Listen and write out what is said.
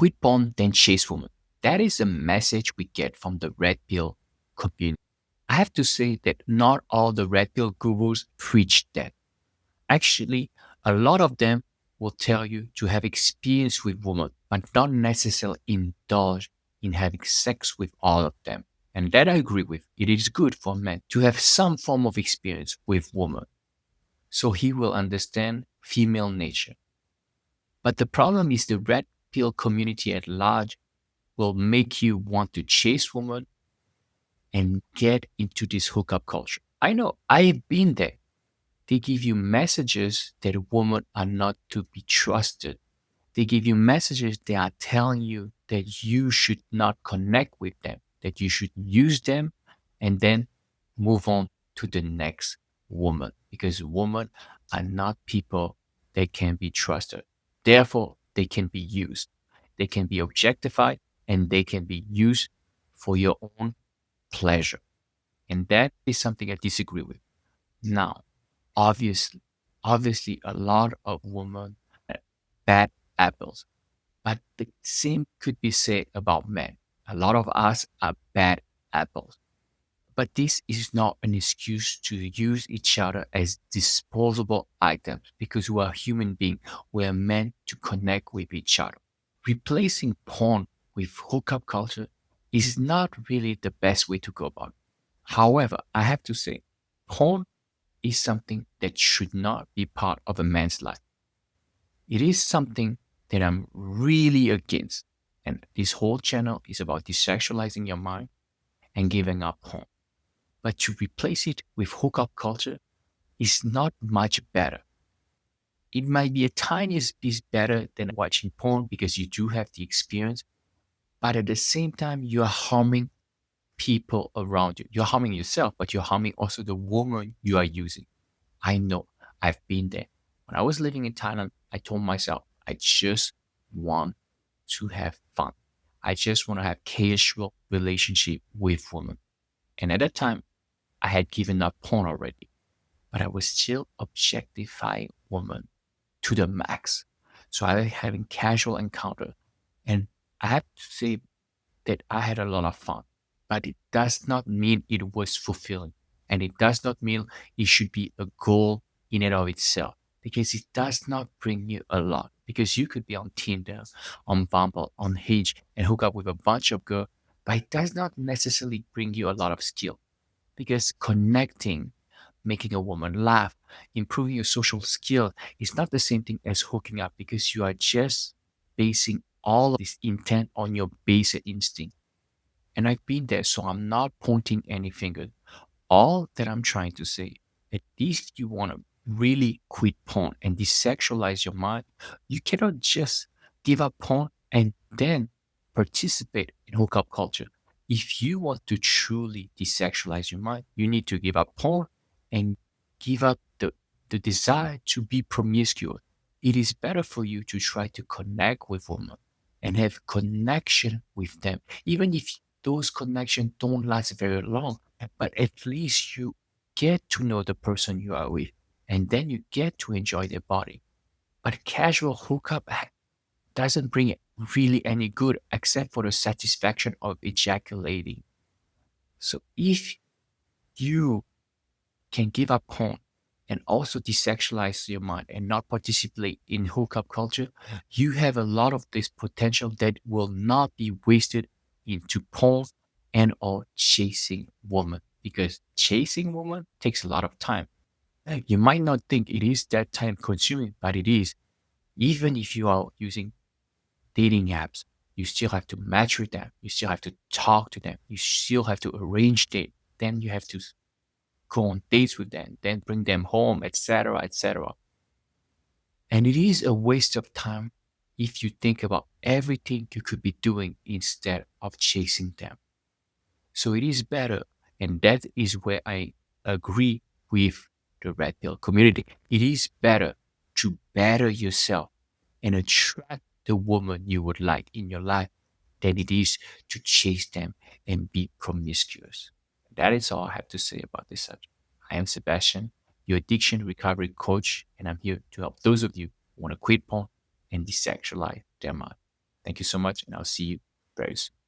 quit porn, then chase women. That is a message we get from the red pill community. I have to say that not all the red pill gurus preach that. Actually, a lot of them will tell you to have experience with women, but not necessarily indulge in having sex with all of them. And that I agree with. It is good for men to have some form of experience with women, so he will understand female nature. But the problem is the red pill community at large will make you want to chase women and get into this hookup culture. I know I've been there. They give you messages that women are not to be trusted. They give you messages that are telling you that you should not connect with them, that you should use them and then move on to the next woman because women are not people that can be trusted. Therefore, they can be used, they can be objectified, and they can be used for your own pleasure. And that is something I disagree with. Now, obviously, obviously, a lot of women are bad apples, but the same could be said about men. A lot of us are bad apples. But this is not an excuse to use each other as disposable items because we are human beings. We are meant to connect with each other. Replacing porn with hookup culture is not really the best way to go about it. However, I have to say, porn is something that should not be part of a man's life. It is something that I'm really against. And this whole channel is about desexualizing your mind and giving up porn. But to replace it with hookup culture is not much better. It might be a tiniest piece better than watching porn because you do have the experience, but at the same time, you are harming people around you. You're harming yourself, but you're harming also the woman you are using. I know, I've been there. When I was living in Thailand, I told myself, I just want to have fun. I just want to have casual relationship with women. And at that time, I had given up porn already, but I was still objectifying women to the max. So I was having casual encounter, and I have to say that I had a lot of fun, but it does not mean it was fulfilling. And it does not mean it should be a goal in and of itself because it does not bring you a lot. Because you could be on Tinder, on Bumble, on Hinge, and hook up with a bunch of girls, but it does not necessarily bring you a lot of skill because connecting, making a woman laugh, improving your social skill is not the same thing as hooking up because you are just basing all of this intent on your basic instinct. And I've been there, so I'm not pointing any finger. All that I'm trying to say, at least you want to really quit porn and desexualize your mind, you cannot just give up porn and then participate in hookup culture. If you want to truly desexualize your mind, you need to give up porn and give up the desire to be promiscuous. It is better for you to try to connect with women and have connection with them, even if those connections don't last very long, but at least you get to know the person you are with and then you get to enjoy their body. But casual hookup doesn't bring really any good except for the satisfaction of ejaculating. So if you can give up porn and also desexualize your mind and not participate in hookup culture, you have a lot of this potential that will not be wasted into porn and or chasing women because chasing women takes a lot of time. You might not think it is that time consuming, but it is. Even if you are using dating apps, you still have to match with them. You still have to talk to them. You still have to arrange date. Then you have to go on dates with them, then bring them home, etc., etc. And it is a waste of time if you think about everything you could be doing instead of chasing them. So it is better, and that is where I agree with the red pill community. It is better to better yourself and attract the woman you would like in your life than it is to chase them and be promiscuous. That is all I have to say about this subject. I am Sebastian, your addiction recovery coach, and I'm here to help those of you who want to quit porn and desexualize their mind. Thank you so much, and I'll see you very soon.